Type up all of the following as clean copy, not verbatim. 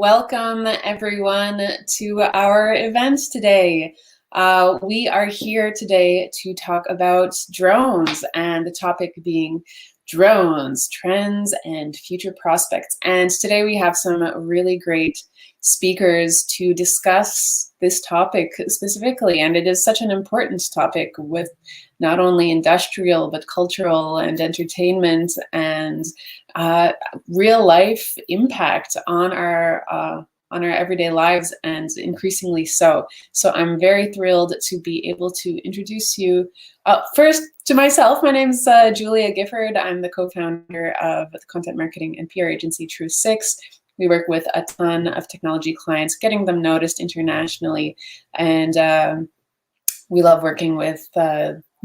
Welcome everyone to our event today. We are here today to talk about drones, and the topic being drones, trends, and future prospects. And today we have some really great speakers to discuss this topic specifically. And it is such an important topic with not only industrial, but cultural and entertainment and real life impact on our everyday lives, and increasingly so. So I'm very thrilled to be able to introduce you first to myself. My name is Julia Gifford. I'm the co-founder of the content marketing and PR agency True Six. We work with a ton of technology clients, getting them noticed internationally, and we love working with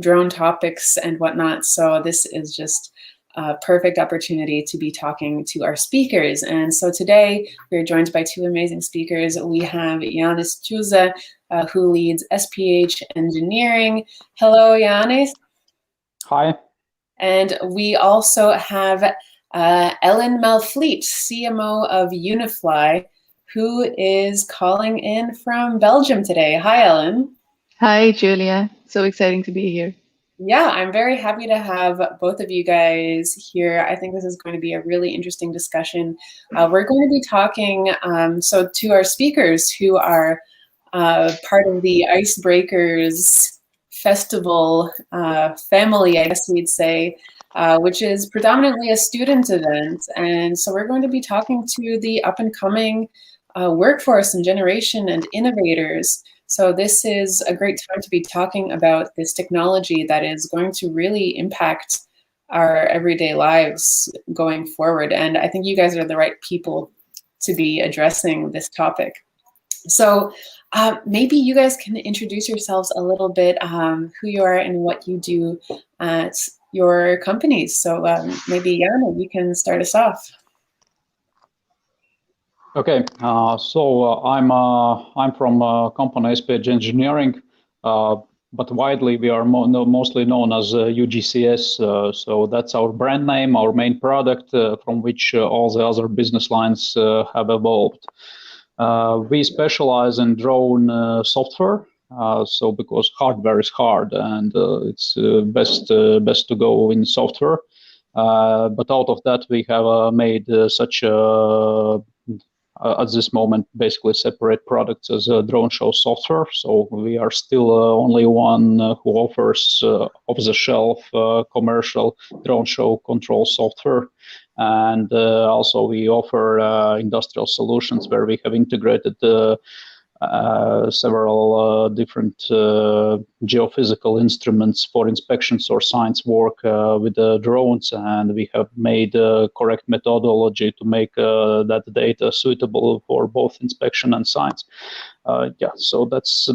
drone topics and whatnot. So this is just a perfect opportunity to be talking to our speakers. And so today we're joined by two amazing speakers. We have Yanis Chuza, who leads SPH Engineering. Hello, Yanis. Hi. And we also have Ellen Malfleet, CMO of Unifly, who is calling in from Belgium today. Hi, Ellen. Hi, Julia. So exciting to be here. Yeah, I'm very happy to have both of you guys here. I think this is going to be a really interesting discussion. We're going to be talking, so to our speakers who are part of the Icebreakers Festival family, I guess we'd say, which is predominantly a student event. And so we're going to be talking to the up-and-coming workforce and generation and innovators. So this is a great time to be talking about this technology that is going to really impact our everyday lives going forward. And I think you guys are the right people to be addressing this topic. So maybe you guys can introduce yourselves a little bit, who you are and what you do at your companies. So maybe Yana, you can start us off. Okay, I'm from company SPH Engineering, but widely we are mostly known as UGCS. So that's our brand name, our main product, from which all the other business lines have evolved. We specialize in drone software. So because hardware is hard, and it's best to go in software. But out of that, we have made such at this moment, basically separate products as a drone show software. So we are still only one who offers off-the-shelf commercial drone show control software. And also we offer industrial solutions where we have integrated several different geophysical instruments for inspections or science work with the drones, and we have made correct methodology to make that data suitable for both inspection and science. So that's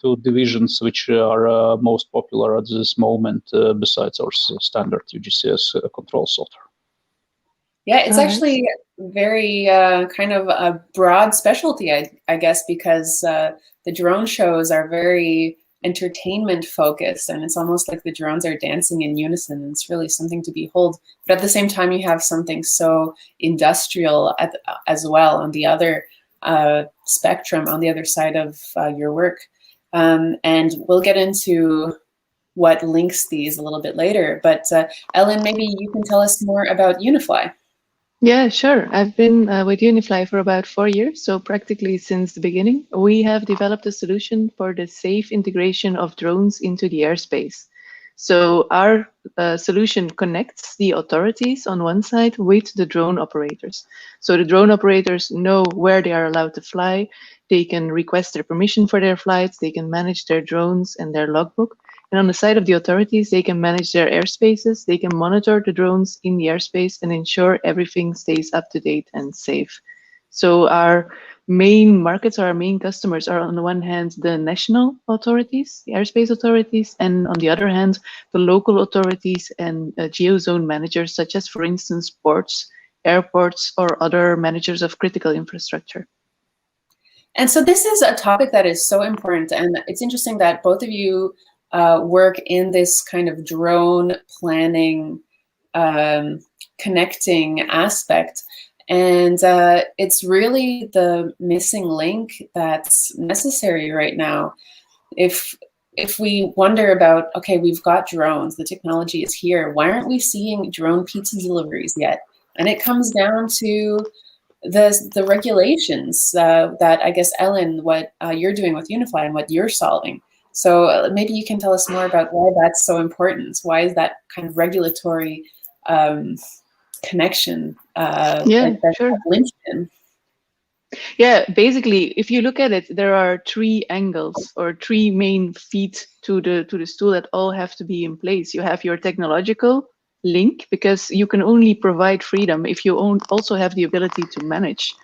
two divisions which are most popular at this moment, besides our standard UGCS control software. Yeah, it's actually very kind of a broad specialty, I guess, because the drone shows are very entertainment focused, and it's almost like the drones are dancing in unison. It's really something to behold. But at the same time, you have something so industrial as well on the other spectrum, on the other side of your work. And we'll get into what links these a little bit later. But Ellen, maybe you can tell us more about Unifly. Yeah, sure. I've been with Unifly for about 4 years, so practically since the beginning. We have developed a solution for the safe integration of drones into the airspace. So our solution connects the authorities on one side with the drone operators. So the drone operators know where they are allowed to fly. They can request their permission for their flights. They can manage their drones and their logbook. And on the side of the authorities, they can manage their airspaces, they can monitor the drones in the airspace and ensure everything stays up to date and safe. So our main markets, our main customers are on the one hand, the national authorities, the airspace authorities, and on the other hand, the local authorities and geozone managers, such as, for instance, ports, airports, or other managers of critical infrastructure. And so this is a topic that is so important. And it's interesting that both of you work in this kind of drone planning, connecting aspect. And it's really the missing link that's necessary right now. If we wonder about, okay, we've got drones, the technology is here, why aren't we seeing drone pizza deliveries yet? And it comes down to the regulations that I guess, Ellen, what you're doing with Unifly and what you're solving. So maybe you can tell us more about why that's so important. Why is that kind of regulatory connection Yeah, sure. linchpin? Yeah, basically, if you look at it, there are three angles or three main feet to the stool that all have to be in place. You have your technological link, because you can only provide freedom if you also have the ability to manage.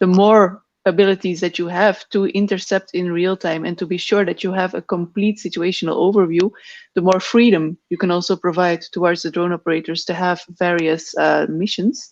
The more abilities that you have to intercept in real time and to be sure that you have a complete situational overview, the more freedom you can also provide towards the drone operators to have various missions.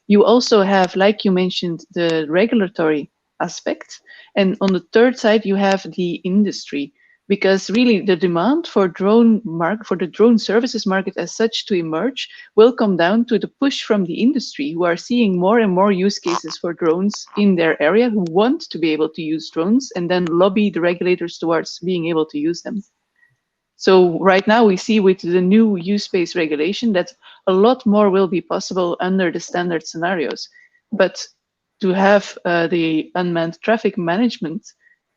You also have, like you mentioned, the regulatory aspect. And on the third side, you have the industry, because really the demand for the drone services market as such to emerge will come down to the push from the industry, who are seeing more and more use cases for drones in their area, who want to be able to use drones and then lobby the regulators towards being able to use them. So right now we see with the new use-based regulation that a lot more will be possible under the standard scenarios. But to have the unmanned traffic management,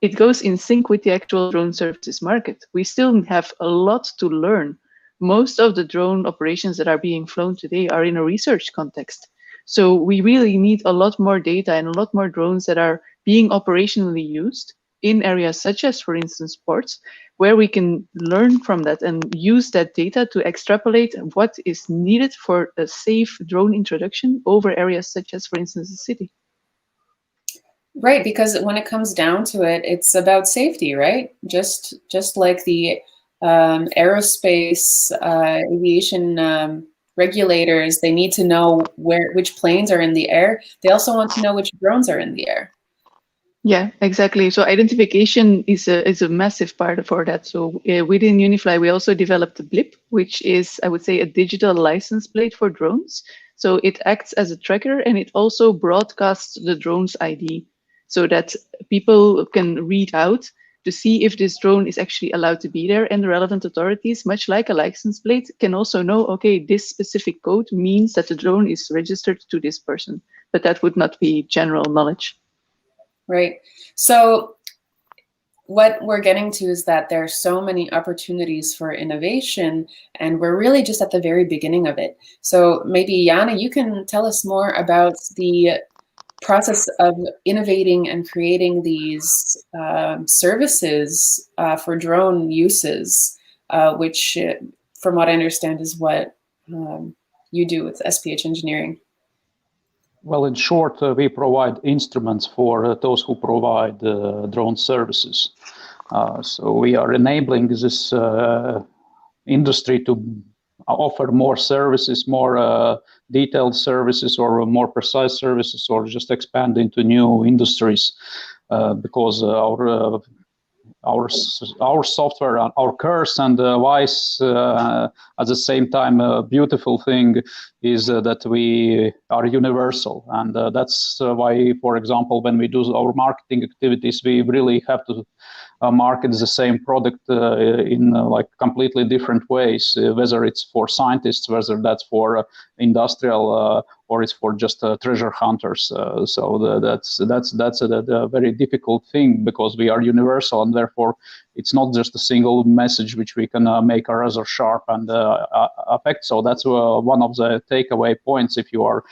it goes in sync with the actual drone services market. We still have a lot to learn. Most of the drone operations that are being flown today are in a research context. So we really need a lot more data and a lot more drones that are being operationally used in areas such as, for instance, ports, where we can learn from that and use that data to extrapolate what is needed for a safe drone introduction over areas such as, for instance, the city. Right, because when it comes down to it, it's about safety, right? Just like the aerospace aviation regulators, they need to know which planes are in the air. They also want to know which drones are in the air. Yeah, exactly. So identification is a massive part for that. So within Unifly, we also developed a blip, which is, I would say, a digital license plate for drones. So it acts as a tracker, and it also broadcasts the drone's ID, so that people can read out to see if this drone is actually allowed to be there. And the relevant authorities, much like a license plate, can also know, okay, this specific code means that the drone is registered to this person, but that would not be general knowledge. Right. So what we're getting to is that there are so many opportunities for innovation, and we're really just at the very beginning of it. So maybe, Jana, you can tell us more about the process of innovating and creating these services for drone uses, which, from what I understand, is what you do with SPH Engineering. Well, in short, we provide instruments for those who provide drone services. So we are enabling this industry to offer more services, more detailed services, or more precise services, or just expand into new industries, because our software, our curse and vice at the same time, a beautiful thing is that we are universal. And that's why, for example, when we do our marketing activities, we really have to market the same product in like completely different ways, whether it's for scientists, whether that's for industrial, or it's for just treasure hunters. So that's a very difficult thing, because we are universal, and therefore it's not just a single message which we can make a rather sharp and affect. So that's one of the takeaway points if you are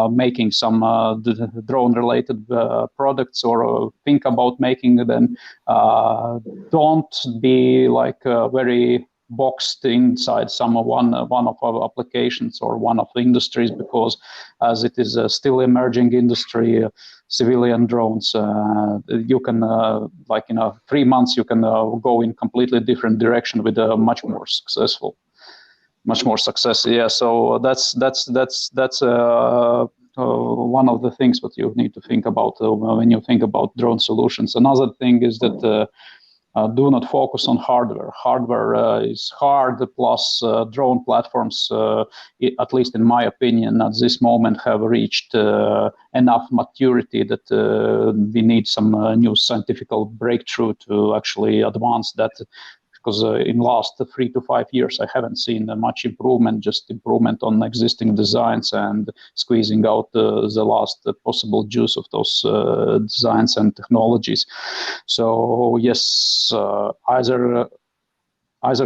making some drone-related products, or think about making them. Don't be like very boxed inside one of our applications or one of the industries, because as it is a still emerging industry, civilian drones, you can like in 3 months you can go in completely different direction with a much more success. Yeah, so that's one of the things that you need to think about when you think about drone solutions. Another thing is that do not focus on hardware. Hardware is hard, plus drone platforms, at least in my opinion, at this moment have reached enough maturity that we need some new scientific breakthrough to actually advance that. Because in last 3 to 5 years, I haven't seen much improvement, just improvement on existing designs and squeezing out the last possible juice of those designs and technologies. So yes, either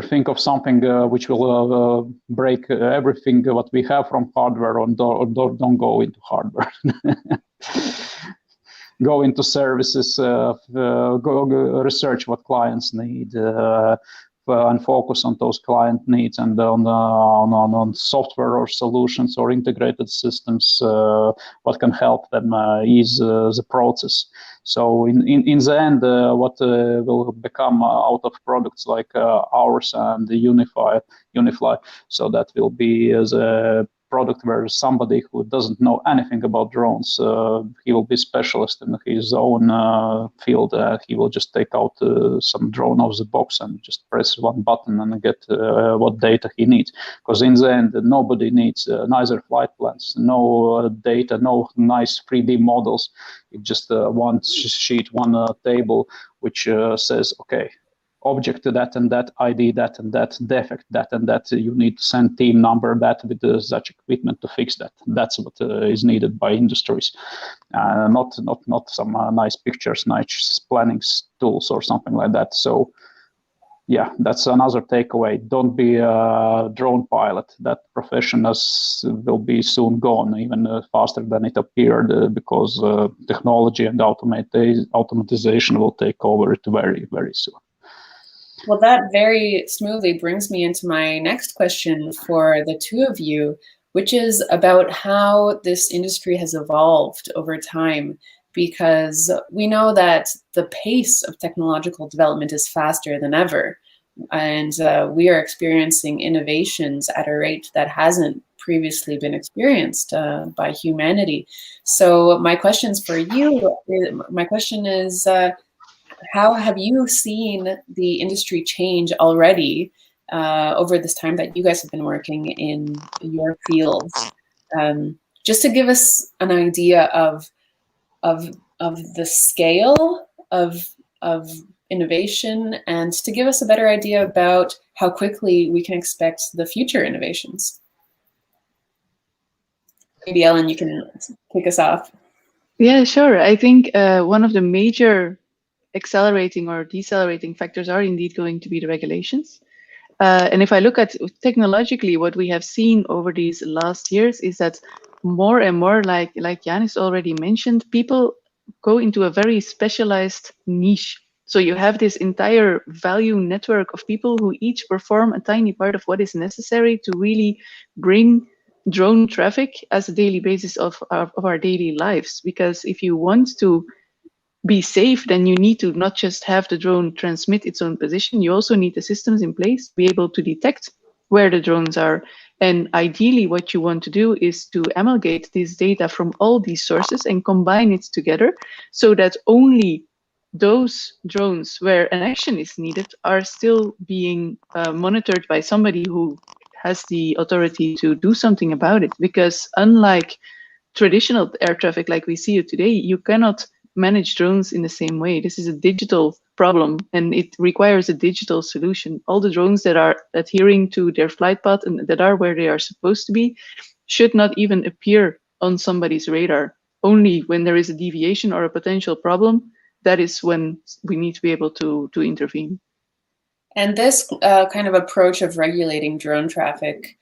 think of something which will break everything what we have from hardware, or don't go into hardware. Go into services, go research what clients need, and focus on those client needs, and on software or solutions or integrated systems, what can help them ease the process. So in the end, what will become out of products like ours and the Unifly, so that will be as a product where somebody who doesn't know anything about drones, he will be specialist in his own field. He will just take out some drone out of the box and just press one button and get what data he needs. Because in the end, nobody needs neither flight plans, no data, no nice 3D models. It's just one sheet, one table, which says, okay, object to that and that, ID that and that, defect that and that, you need to send team number that with such equipment to fix that. That's what is needed by industries, not some nice pictures, nice planning tools or something like that. So yeah, that's another takeaway. Don't be a drone pilot. That profession will be soon gone, even faster than it appeared, because technology and automatization will take over it very, very soon. Well, that very smoothly brings me into my next question for the two of you, which is about how this industry has evolved over time, because we know that the pace of technological development is faster than ever. And we are experiencing innovations at a rate that hasn't previously been experienced by humanity. So my questions for you, my question is, how have you seen the industry change already over this time that you guys have been working in your fields? Just to give us an idea of the scale of innovation, and to give us a better idea about how quickly we can expect the future innovations. Maybe Ellen, you can kick us off. Yeah, sure. I think one of the major accelerating or decelerating factors are indeed going to be the regulations. And if I look at technologically, what we have seen over these last years is that more and more, like Janis already mentioned, people go into a very specialized niche. So you have this entire value network of people who each perform a tiny part of what is necessary to really bring drone traffic as a daily basis of our daily lives. Because if you want to be safe, then you need to not just have the drone transmit its own position, you also need the systems in place to be able to detect where the drones are. And ideally, what you want to do is to amalgate this data from all these sources and combine it together so that only those drones where an action is needed are still being monitored by somebody who has the authority to do something about it. Because unlike traditional air traffic like we see it today, you cannot manage drones in the same way. This is a digital problem and it requires a digital solution. All the drones that are adhering to their flight path and that are where they are supposed to be should not even appear on somebody's radar. Only when there is a deviation or a potential problem, that is when we need to be able to intervene. And this kind of approach of regulating drone traffic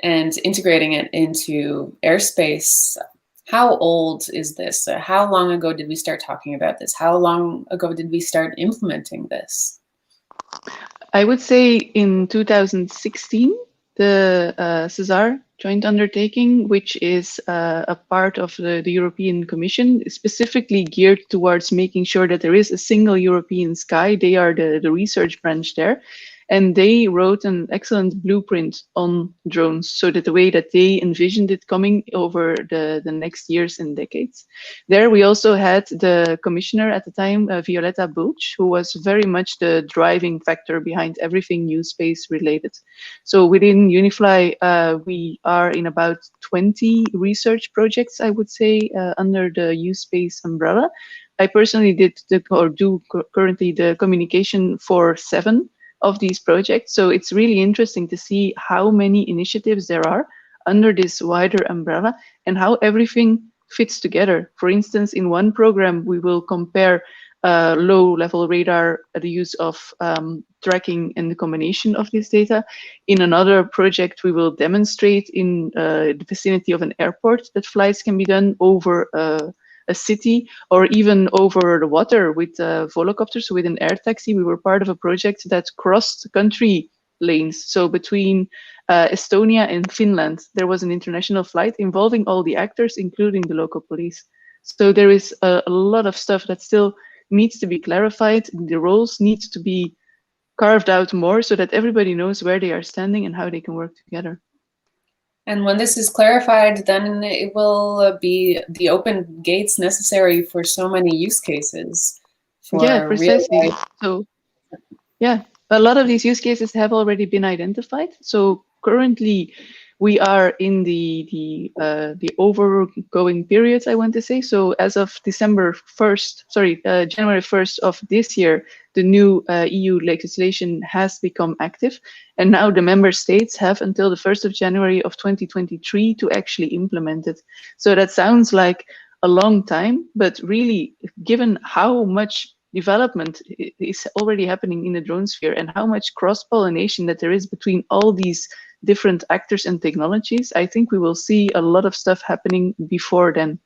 and integrating it into airspace, how old is this? How long ago did we start talking about this? How long ago did we start implementing this? I would say in 2016, the CESAR joint undertaking, which is a part of the European Commission, specifically geared towards making sure that there is a single European sky. They are the research branch there. and they wrote an excellent blueprint on drones, so that the way that they envisioned it coming over the next years and decades. There we also had the commissioner at the time, Violetta Bulc, who was very much the driving factor behind everything new space related. So within Unifly, we are in about 20 research projects, I would say, under the U-Space umbrella. I personally do currently the communication for 7 of these projects. So it's really interesting to see how many initiatives there are under this wider umbrella and how everything fits together. For instance, in one program, we will compare low-level radar, the use of tracking and the combination of this data. In another project, we will demonstrate in the vicinity of an airport that flights can be done over a city or even over the water with volocopters. So with an air taxi, we were part of a project that crossed country lanes. So between Estonia and Finland, there was an international flight involving all the actors, including the local police. So there is a lot of stuff that still needs to be clarified. The roles need to be carved out more so that everybody knows where they are standing and how they can work together. And when this is clarified, then it will be the open gates necessary for so many use cases. Yeah, precisely. So, yeah, a lot of these use cases have already been identified. So currently, we are in the overgoing periods, I want to say. So as of January 1st of this year, the new EU legislation has become active. And now the member states have until the 1st of January of 2023 to actually implement it. So that sounds like a long time, but really, given how much development is already happening in the drone sphere and how much cross-pollination that there is between all these different actors and technologies, I think we will see a lot of stuff happening before then.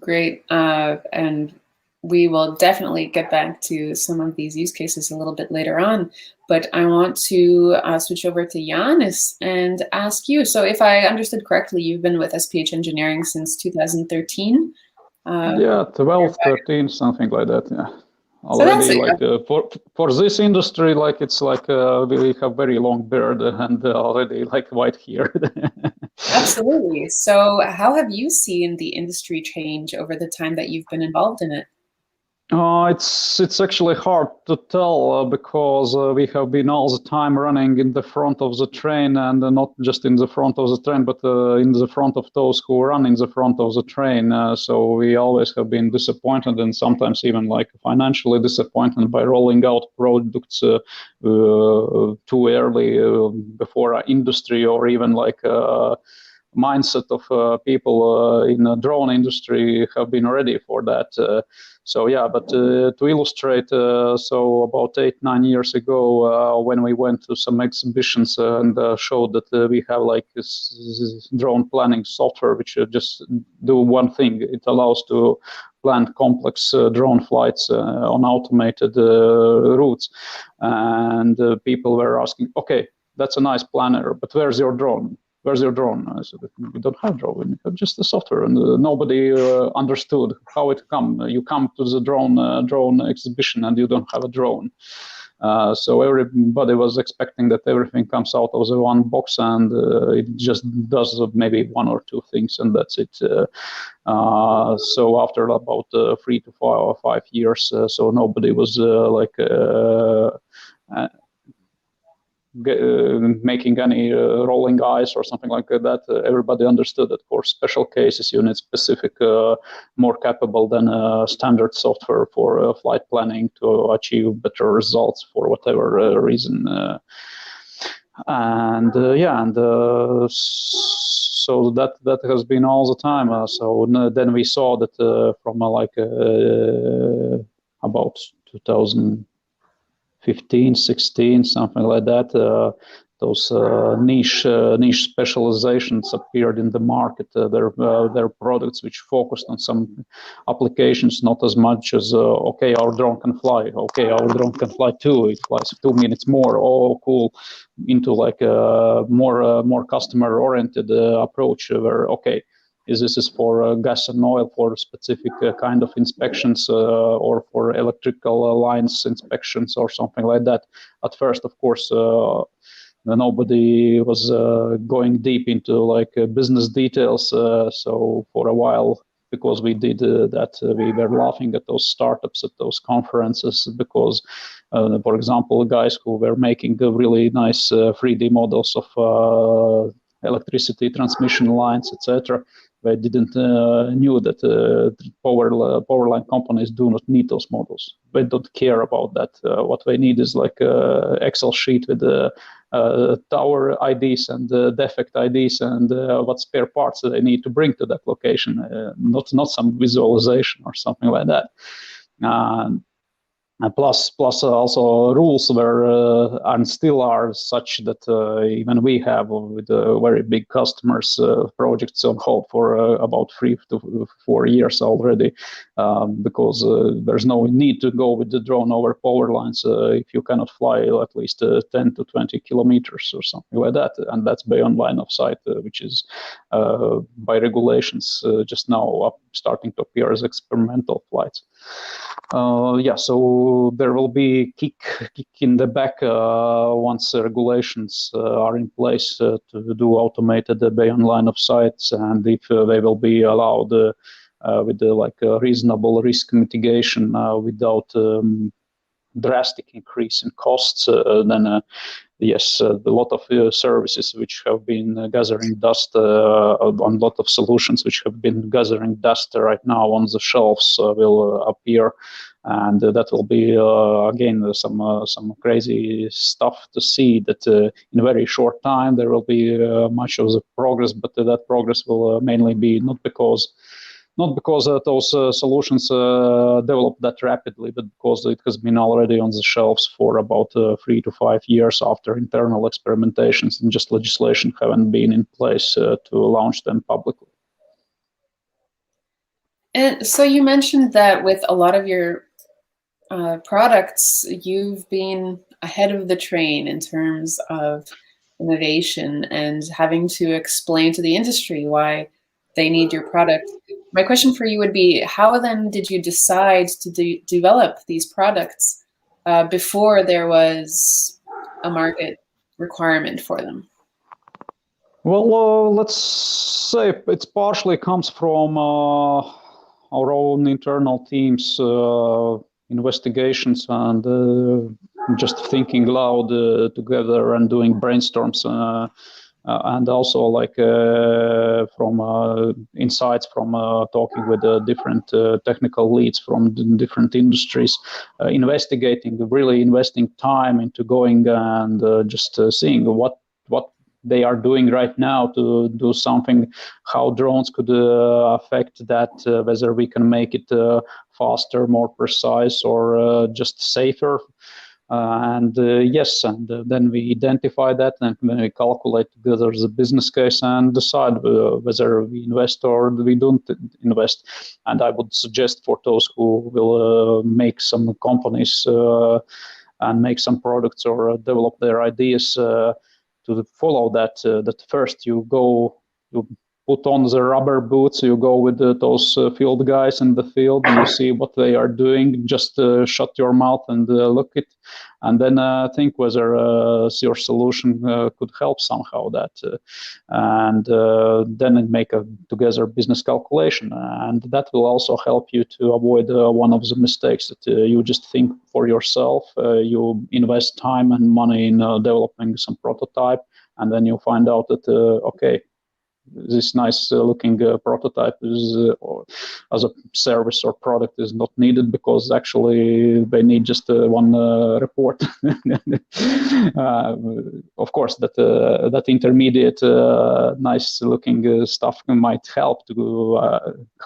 Great. And we will definitely get back to some of these use cases a little bit later on. But I want to switch over to Janis and ask you. So if I understood correctly, you've been with SPH Engineering since 2013. Yeah, 12, 13, something like that. Yeah. Already, so like for this industry, like it's like we have very long beard and already like white hair. Absolutely. So how have you seen the industry change over the time that you've been involved in it? It's actually hard to tell because we have been all the time running in the front of the train, and not just in the front of the train, but in the front of those who run in the front of the train. So we always have been disappointed, and sometimes even like financially disappointed by rolling out products too early before our industry or even like mindset of people in the drone industry have been ready for that. So yeah, but to illustrate, so about 8-9 years ago, when we went to some exhibitions and showed that we have like this drone planning software, which just do one thing. It allows to plan complex drone flights on automated routes. And people were asking, okay, that's a nice planner, but where's your drone? Where's your drone? I said, we don't have drone, we have just the software. And nobody understood how it come. You come to the drone exhibition and you don't have a drone. So everybody was expecting that everything comes out of the one box, and it just does maybe 1 or 2 things, and that's it. So after about 3 to 5 years, so nobody was making any rolling eyes or something like that. Everybody understood that for special cases you need specific, more capable than standard software for flight planning to achieve better results for whatever reason. So that has been all the time. So then we saw that from about 2015, 16, something like that, those niche specializations appeared in the market. They're products which focused on some applications, not as much as okay, our drone can fly. Okay, our drone can fly too. It flies 2 minutes more. Oh, cool. Into like a more customer-oriented approach, where okay, Is this is for gas and oil, for specific kind of inspections, or for electrical lines inspections or something like that. At first, of course, nobody was going deep into like business details. So for a while, because we did that, we were laughing at those startups at those conferences because, for example, guys who were making really nice 3D models of electricity transmission lines, etc. They didn't knew that power line companies do not need those models. They don't care about that. What they need is like a Excel sheet with tower IDs and defect IDs and what spare parts they need to bring to that location, not some visualization or something like that. And plus also rules were and still are such that even we have with very big customers projects on hold for about 3 to 4 years already, because there's no need to go with the drone over power lines if you cannot fly at least 10 to 20 kilometers or something like that, and that's beyond line of sight, which is by regulations just now starting to appear as experimental flights. So there will be kick in the back once regulations are in place to do automated beyond line of sights, and if they will be allowed with like a reasonable risk mitigation without drastic increase in costs, then yes, a lot of services which have been gathering dust, on a lot of solutions which have been gathering dust right now on the shelves will appear, and that will be again some crazy stuff to see. That in a very short time there will be much of the progress, but that progress will mainly be not because those solutions developed that rapidly, but because it has been already on the shelves for about 3 to 5 years after internal experimentations, and just legislation haven't been in place to launch them publicly. And so you mentioned that with a lot of your products, you've been ahead of the train in terms of innovation and having to explain to the industry why they need your product. My question for you would be, how then did you decide to develop these products before there was a market requirement for them? Well, let's say it partially comes from our own internal teams, investigations, and just thinking loud together and doing brainstorms. And also like from insights from talking with different technical leads from different industries, really investing time into going and just seeing what they are doing right now to do something, how drones could affect that, whether we can make it faster, more precise, or just safer. Yes, and then we identify that, and then we calculate together the business case and decide whether we invest or we don't invest. And I would suggest for those who will make some companies and make some products or develop their ideas to follow that. That first you put on the rubber boots, you go with those field guys in the field, and you see what they are doing. Just shut your mouth and look it, and then think whether your solution could help somehow that, and then make a together business calculation, and that will also help you to avoid one of the mistakes that you just think for yourself. You invest time and money in developing some prototype, and then you find out that okay, this nice looking prototype is as a service or product is not needed, because actually they need just one report. Of course, that intermediate nice looking stuff might help to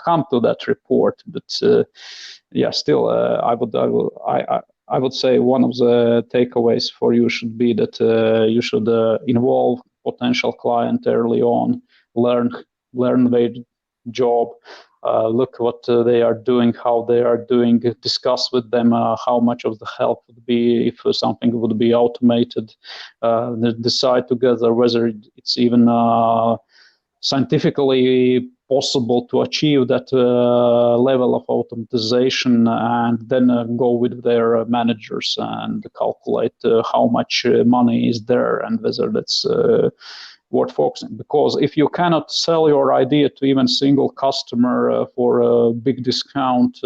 come to that report, but yeah, still I would say one of the takeaways for you should be that you should involve potential client early on, learn their job, look what they are doing, how they are doing, discuss with them how much of the help would be if something would be automated, decide together whether it's even scientifically possible to achieve that level of automatization, and then go with their managers and calculate how much money is there and whether that's worth focusing. Because if you cannot sell your idea to even single customer for a big discount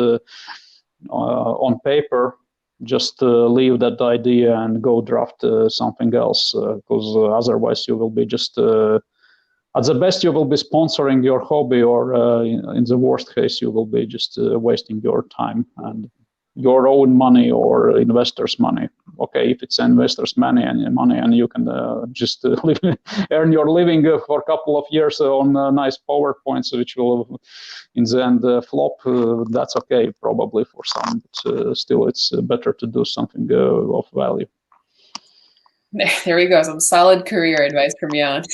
on paper, just leave that idea and go draft something else, because otherwise you will be just at the best you will be sponsoring your hobby, or in the worst case you will be just wasting your time and your own money or investors' money. Okay, if it's investors' money and you can just earn your living for a couple of years on nice PowerPoints, which will in the end flop, that's okay probably for some, but still it's better to do something of value. There we go, some solid career advice from Jan.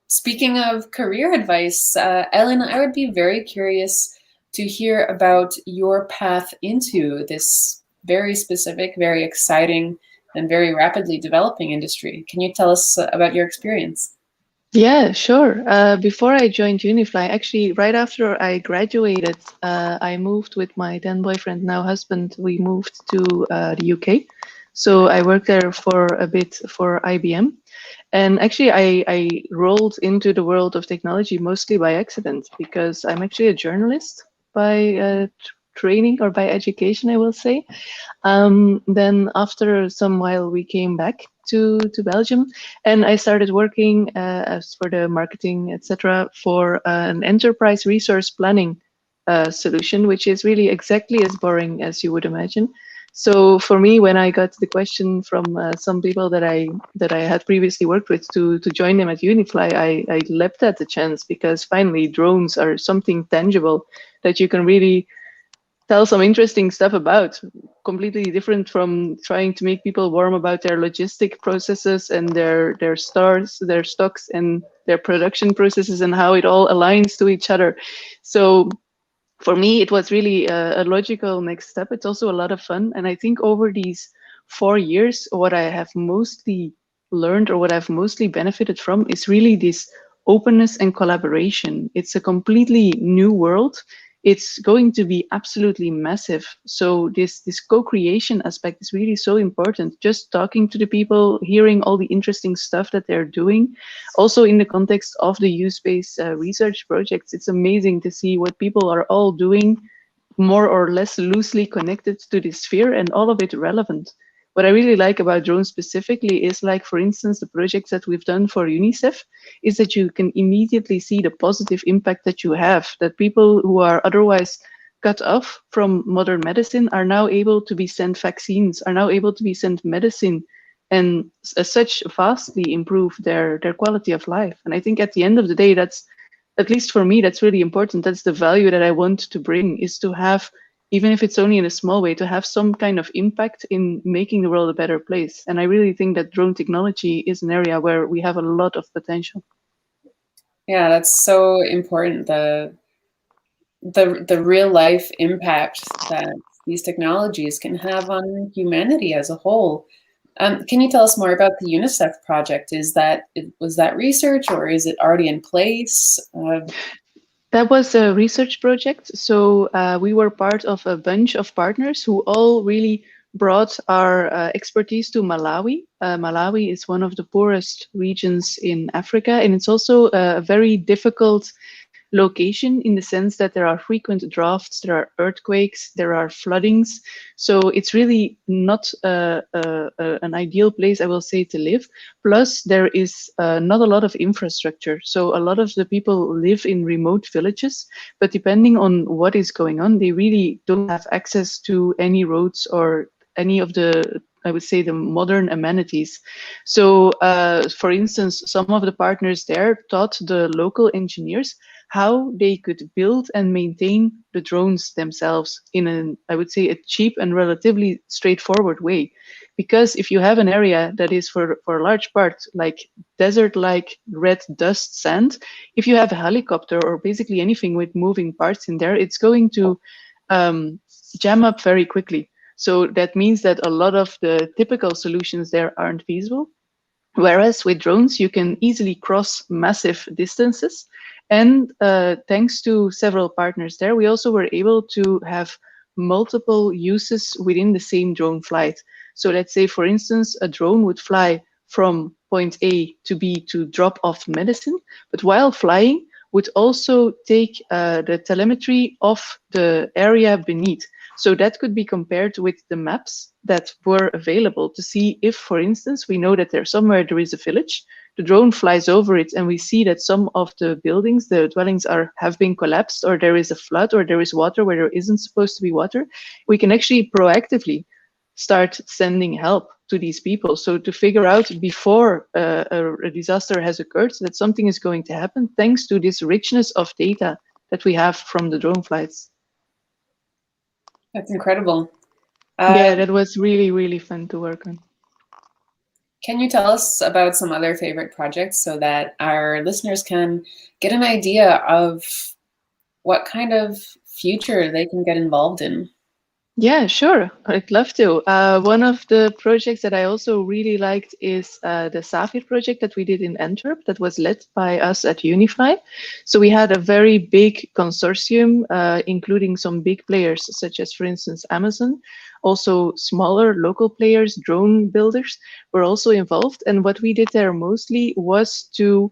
Speaking of career advice, Ellen, I would be very curious to hear about your path into this very specific, very exciting, and very rapidly developing industry. Can you tell us about your experience? Yeah, sure. Before I joined Unifly, actually, right after I graduated, I moved with my then boyfriend, now husband. We moved to the UK. So I worked there for a bit for IBM. And actually, I rolled into the world of technology mostly by accident, because I'm actually a journalist by training or by education, I will say. Then after some while, we came back to Belgium, and I started working as for the marketing, etc., for an enterprise resource planning solution, which is really exactly as boring as you would imagine. So for me, when I got the question from some people that I had previously worked with to join them at Unifly, I leapt at the chance, because finally drones are something tangible that you can really tell some interesting stuff about, completely different from trying to make people warm about their logistic processes and their stocks and their production processes and how it all aligns to each other. So for me, it was really a logical next step. It's also a lot of fun. And I think over these 4 years, what I have mostly learned, or what I've mostly benefited from, is really this openness and collaboration. It's a completely new world. It's going to be absolutely massive. So this co-creation aspect is really so important. Just talking to the people, hearing all the interesting stuff that they're doing. Also in the context of the use-based research projects, it's amazing to see what people are all doing, more or less loosely connected to this sphere, and all of it relevant. What I really like about drones specifically is, like, for instance, the projects that we've done for UNICEF, is that you can immediately see the positive impact that you have, that people who are otherwise cut off from modern medicine are now able to be sent vaccines, are now able to be sent medicine, and as such vastly improve their quality of life. And I think at the end of the day, that's, at least for me, that's really important. That's the value that I want to bring, is to have, even if it's only in a small way, to have some kind of impact in making the world a better place. And I really think that drone technology is an area where we have a lot of potential. Yeah, that's so important. The real life impact that these technologies can have on humanity as a whole. Can you tell us more about the UNICEF project? Was that research, or is it already in place? That was a research project. So we were part of a bunch of partners who all really brought our expertise to Malawi. Malawi is one of the poorest regions in Africa, and it's also a very difficult location, in the sense that there are frequent droughts, there are earthquakes, there are floodings. So it's really not an ideal place, I will say, to live. Plus, there is not a lot of infrastructure. So a lot of the people live in remote villages, but depending on what is going on, they really don't have access to any roads or any of the, I would say, the modern amenities. So, for instance, some of the partners there taught the local engineers how they could build and maintain the drones themselves in an, I would say, a cheap and relatively straightforward way. Because if you have an area that is for a large part like desert-like red dust sand, if you have a helicopter or basically anything with moving parts in there, it's going to jam up very quickly. So that means that a lot of the typical solutions there aren't feasible. Whereas with drones, you can easily cross massive distances. And thanks to several partners there, we also were able to have multiple uses within the same drone flight. So let's say, for instance, a drone would fly from point A to B to drop off medicine, but while flying would also take the telemetry of the area beneath. So that could be compared with the maps that were available to see if, for instance, we know that somewhere there is a village, the drone flies over it and we see that some of the buildings, the dwellings have been collapsed, or there is a flood, or there is water where there isn't supposed to be water. We can actually proactively start sending help to these people. So to figure out before a disaster has occurred that something is going to happen, thanks to this richness of data that we have from the drone flights. That's incredible. Yeah, that was really, really fun to work on. Can you tell us about some other favorite projects so that our listeners can get an idea of what kind of future they can get involved in? Yeah, sure. I'd love to. One of the projects that I also really liked is the Safir project that we did in Antwerp that was led by us at Unifly. So we had a very big consortium, including some big players, such as, for instance, Amazon. Also, smaller local players, drone builders, were also involved. And what we did there mostly was to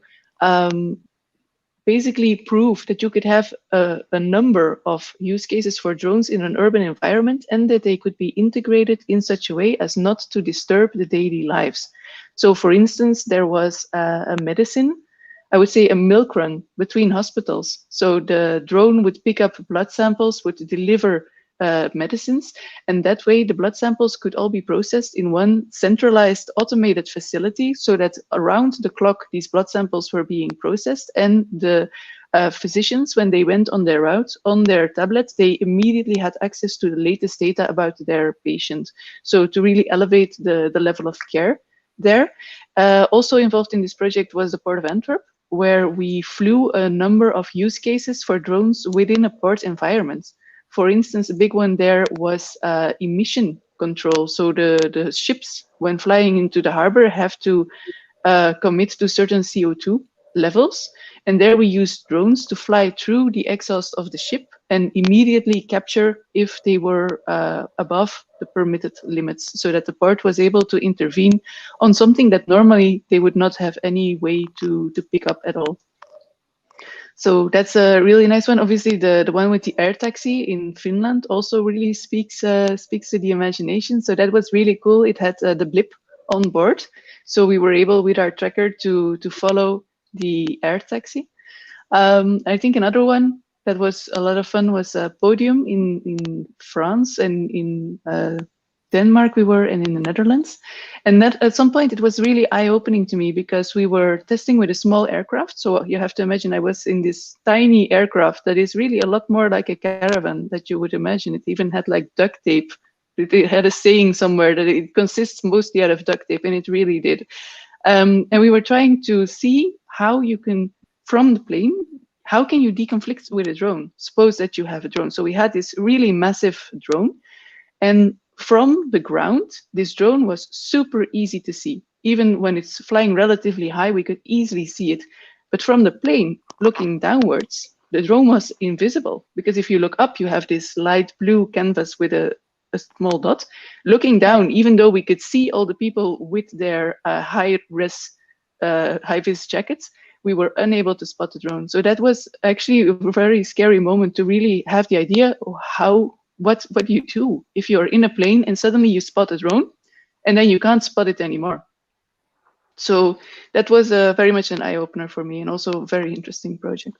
basically prove that you could have a number of use cases for drones in an urban environment and that they could be integrated in such a way as not to disturb the daily lives. So for instance, there was a medicine, I would say a milk run between hospitals. So the drone would pick up blood samples, would deliver medicines, and that way the blood samples could all be processed in one centralized automated facility so that around the clock these blood samples were being processed, and the physicians, when they went on their route on their tablets, they immediately had access to the latest data about their patient. So to really elevate the level of care there. Also involved in this project was the Port of Antwerp, where we flew a number of use cases for drones within a port environment. For instance, a big one there was emission control. So the ships, when flying into the harbor, have to commit to certain CO2 levels. And there we used drones to fly through the exhaust of the ship and immediately capture if they were above the permitted limits, so that the port was able to intervene on something that normally they would not have any way to pick up at all. So that's a really nice one. Obviously, the one with the air taxi in Finland also really speaks to the imagination. So that was really cool. It had the blip on board, so we were able with our tracker to follow the air taxi. I think another one that was a lot of fun was a podium in France and in Denmark we were, and in the Netherlands. And that at some point it was really eye-opening to me because we were testing with a small aircraft. So you have to imagine I was in this tiny aircraft that is really a lot more like a caravan that you would imagine. It even had like duct tape. It had a saying somewhere that it consists mostly out of duct tape, and it really did. And we were trying to see how you can, from the plane, how can you deconflict with a drone? Suppose that you have a drone. So we had this really massive drone, and from the ground, this drone was super easy to see. Even when it's flying relatively high, we could easily see it. But from the plane, looking downwards, the drone was invisible, because if you look up, you have this light blue canvas with a small dot. Looking down, even though we could see all the people with their high-vis jackets, we were unable to spot the drone. So that was actually a very scary moment to really have the idea of what do you do if you're in a plane and suddenly you spot a drone and then you can't spot it anymore. So that was very much an eye-opener for me, and also a very interesting project.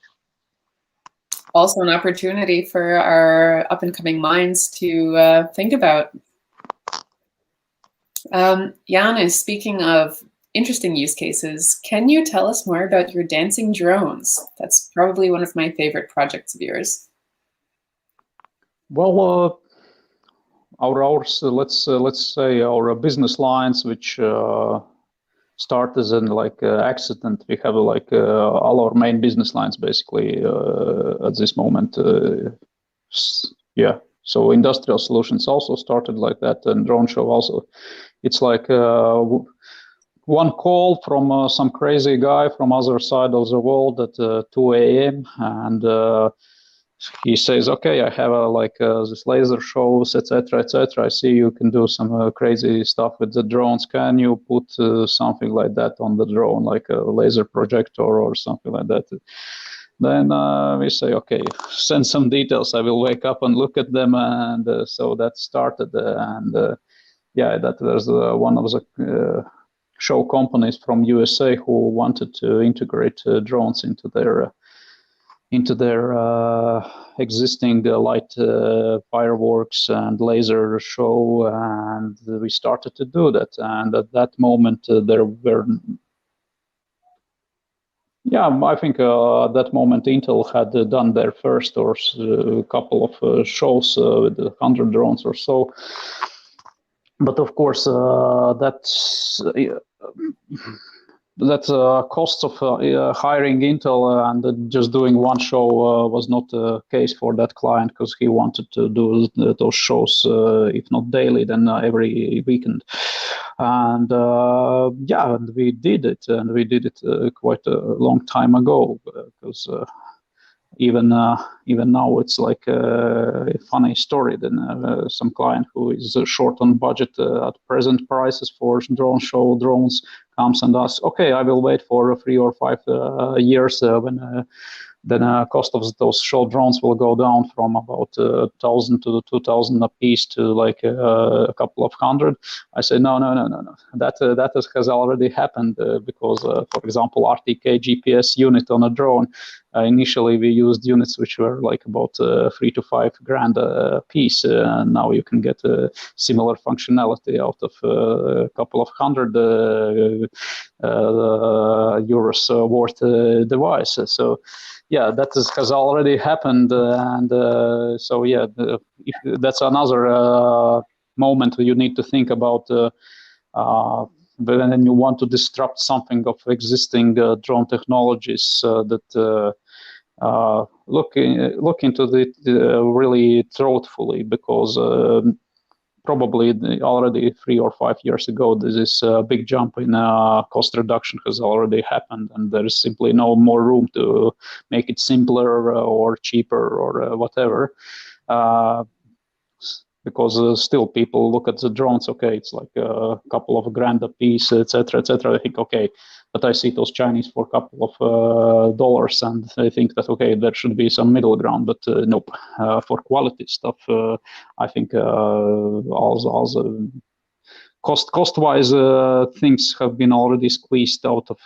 Also an opportunity for our up-and-coming minds to think about. Janus, speaking of interesting use cases, can you tell us more about your dancing drones? That's probably one of my favorite projects of yours. Well, let's say our business lines, which start as in like accident. We have like all our main business lines basically at this moment. Yeah. So industrial solutions also started like that, and drone show also. It's like one call from some crazy guy from other side of the world at 2 a.m. and he says, "Okay, I have this laser shows, etc., etc. I see you can do some crazy stuff with the drones. Can you put something like that on the drone, like a laser projector or something like that?" Then we say, "Okay, send some details. I will wake up and look at them." And so that started. Yeah, that was one of the show companies from USA who wanted to integrate drones into their existing light fireworks and laser show, and we started to do that. And at that moment, there were, yeah, I think at that moment Intel had done their first or couple of shows with 100 drones or so. But of course, that cost of hiring Intel and just doing one show was not the case for that client, because he wanted to do those shows, if not daily, then every weekend. And yeah, and we did it, and we did it quite a long time ago, because even now it's like a funny story. Then some client who is short on budget at present prices for drone show drones comes and asks, "Okay, I will wait for 3 or 5 years when then cost of those show drones will go down from about 1,000 to 2,000 a piece to like a couple of hundred." I say, no. That has already happened because, for example, RTK GPS unit on a drone, initially we used units which were like about 3 to 5 grand a piece. Now you can get similar functionality out of a couple of hundred euros worth device. So yeah, that has already happened, and so yeah, that's another moment you need to think about when you want to disrupt something of existing drone technologies. That look into it really thoughtfully, because probably already 3 or 5 years ago, this big jump in cost reduction has already happened, and there is simply no more room to make it simpler or cheaper or whatever. Because still people look at the drones, okay, it's like a couple of grand a piece, etc., etc. I think, okay, but I see those Chinese for a couple of dollars, and I think that, okay, there should be some middle ground, but nope. For quality stuff, I think all the cost-wise things have been already squeezed out of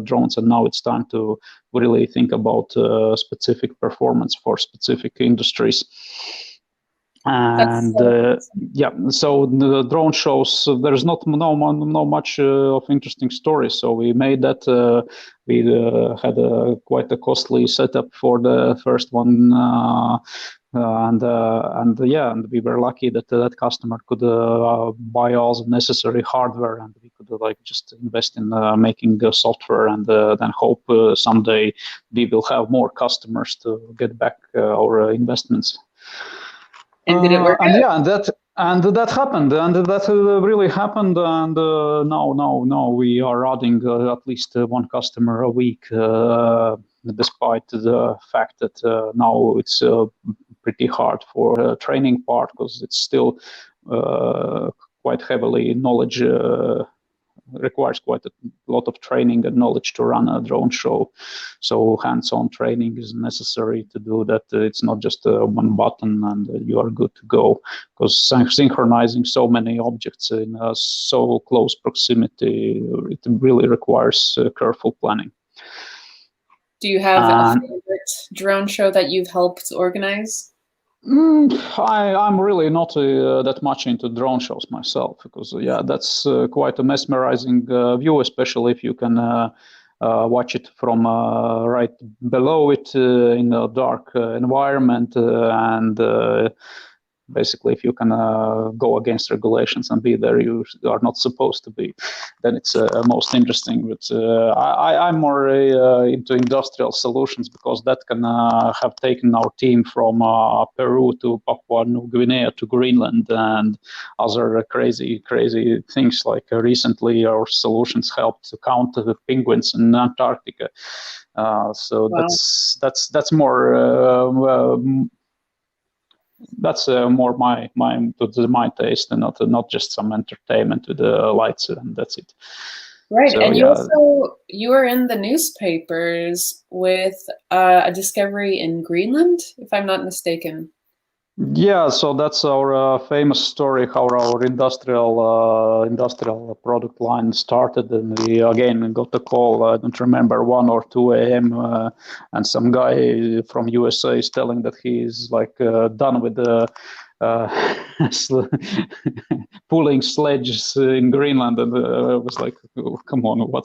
drones, and now it's time to really think about specific performance for specific industries. And yeah, so the drone shows, there's not much of interesting stories. So we made that. We had quite a costly setup for the first one, and yeah, and we were lucky that that customer could buy all the necessary hardware, and we could like just invest in making the software, and then hope someday we will have more customers to get back our investments. And did it work? And yeah, and that happened, and that really happened. And now we are adding at least one customer a week, despite the fact that now it's pretty hard for training part, because it's still quite heavily knowledge. Requires quite a lot of training and knowledge to run a drone show. So hands-on training is necessary to do that. It's not just one button and you are good to go, because synchronizing so many objects in so close proximity, it really requires careful planning. Do you have a favorite drone show that you've helped organize? I'm really not that much into drone shows myself, because yeah, that's quite a mesmerizing view, especially if you can watch it from right below it in a dark environment, and basically, if you can go against regulations and be there you are not supposed to be, then it's most interesting. But I'm more into industrial solutions, because that can have taken our team from Peru to Papua New Guinea to Greenland and other crazy things. Like recently, our solutions helped to count the penguins in Antarctica. So Wow. that's more. That's more my taste, and not just some entertainment with the lights, and that's it. Right, So, and yeah. you were in the newspapers with a discovery in Greenland, if I'm not mistaken. Yeah, so that's our famous story, how our industrial product line started, and we again got a call. I don't remember, 1 or 2 a.m. And some guy from USA is telling that he's like done with the pulling sledges in Greenland, and I was like, oh, come on, why,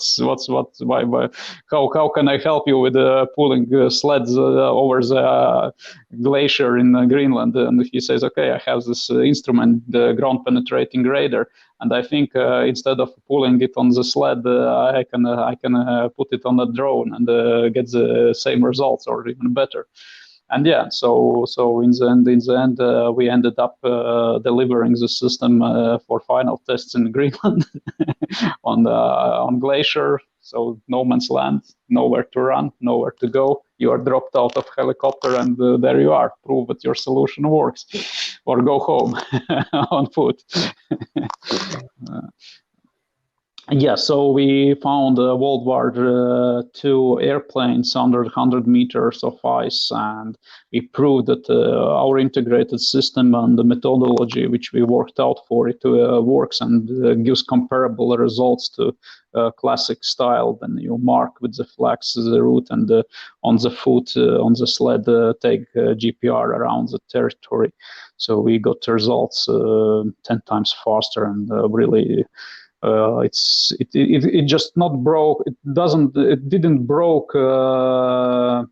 how can I help you with pulling sleds over the glacier in Greenland? And he says, okay, I have this instrument, the ground penetrating radar, and I think instead of pulling it on the sled, I can put it on a drone and get the same results or even better. And yeah, so in the end, we ended up delivering the system for final tests in Greenland on glacier. So no man's land, nowhere to run, nowhere to go. You are dropped out of helicopter, and there you are. Prove that your solution works, or go home on foot. Yeah, so we found World War II airplanes under 100 meters of ice, and we proved that our integrated system and the methodology which we worked out for it works and gives comparable results to classic style. Then you mark with the flags the route, and on the foot, on the sled, take GPR around the territory. So we got results 10 times faster, and really. It just not broke. It didn't broke drone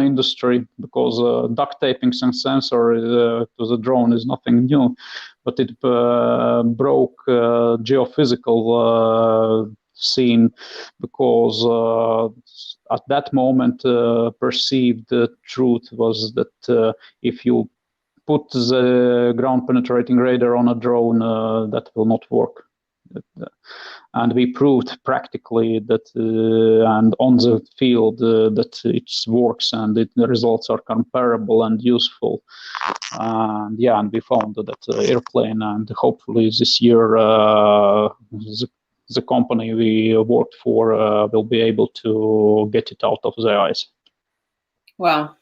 industry, because duct taping some sensor to the drone is nothing new, but it broke geophysical scene, because at that moment perceived truth was that if you put the ground penetrating radar on a drone, that will not work. And we proved practically that and on the field that it works, and the results are comparable and useful. And yeah, and we found that airplane, and hopefully this year the company we worked for will be able to get it out of the ice. Wow,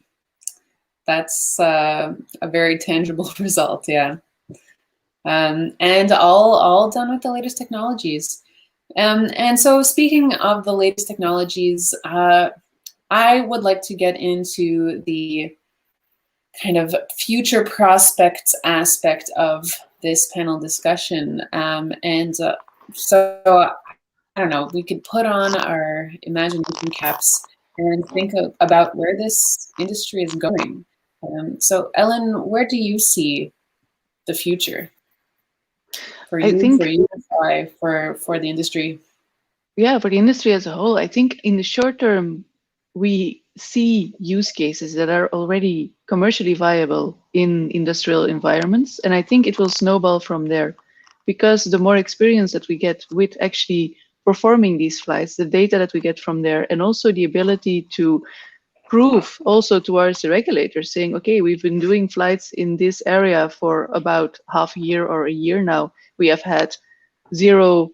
that's a very tangible result, yeah. And all done with the latest technologies. And so speaking of the latest technologies, I would like to get into the kind of future prospects aspect of this panel discussion. So I don't know, we could put on our imagination caps and think about where this industry is going. So Ellen, where do you see the future? For you, for the industry? Yeah, for the industry as a whole, I think in the short term, we see use cases that are already commercially viable in industrial environments. And I think it will snowball from there, because the more experience that we get with actually performing these flights, the data that we get from there, and also the ability to prove also towards the regulators saying, okay, we've been doing flights in this area for about half a year or a year now. We have had 0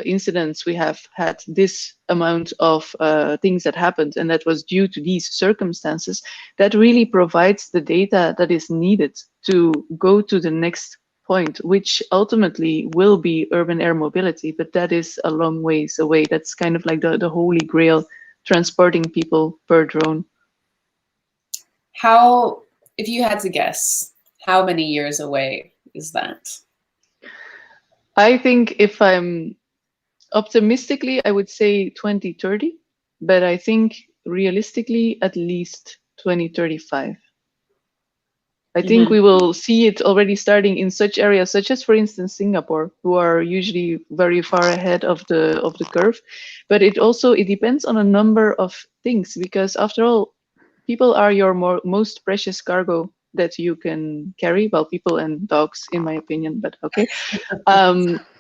incidents. We have had this amount of things that happened, and that was due to these circumstances. That really provides the data that is needed to go to the next point, which ultimately will be urban air mobility, but that is a long ways away. That's kind of like the holy grail, transporting people per drone. How, if you had to guess, how many years away is that? I think if I'm optimistically, I would say 2030, but I think realistically at least 2035. I think we will see it already starting in such areas, such as, for instance, Singapore, who are usually very far ahead of the curve. But it depends on a number of things, because after all, people are your most precious cargo that you can carry. Well, people and dogs, in my opinion, but okay.